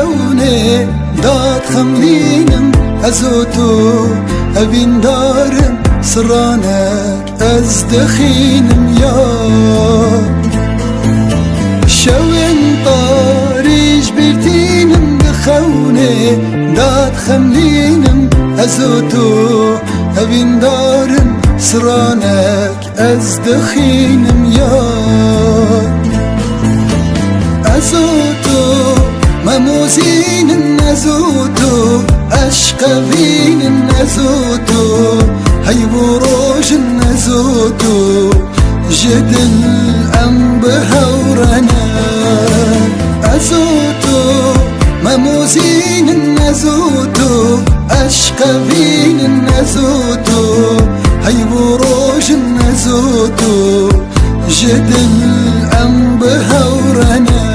خونه داد خملینم ازوتو اوین دارم سرانك از دخینم یار شوین طاریج بیرتینم بخونه داد خملینم ازوتو اوین دارم سرانك از دخینم یار ازوتو مموزين نزوتو أشقبين نزوتو هاي بروج نزوتو جدل أم بهورنا أزوتو مموزين نزوتو أشقبين نزوتو هاي بروج نزوتو جدل أم بهورنا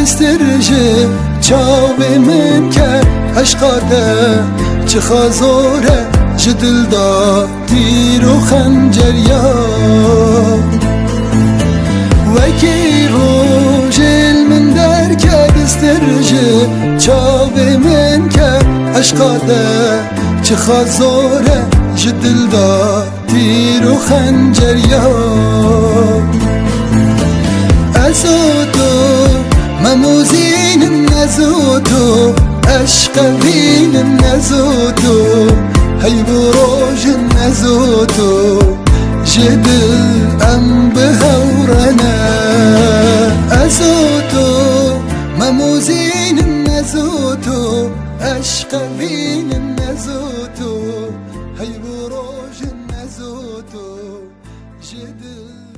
دسترجه چاوی من که عشقاته چه خازوره جدل دا تیر و خنجر یا وکی روژل من در که دسترجه چاوی من که عشقاته چه خازوره جدل دا تیر و خنجر یا ازوتو مموزين نزوتو أشقبين نزوتو هاي بروج نزوتو جدل أم بهورنا أزوتو مموزين نزوتو أشقبين نزوتو هاي بروج نزوتو جدل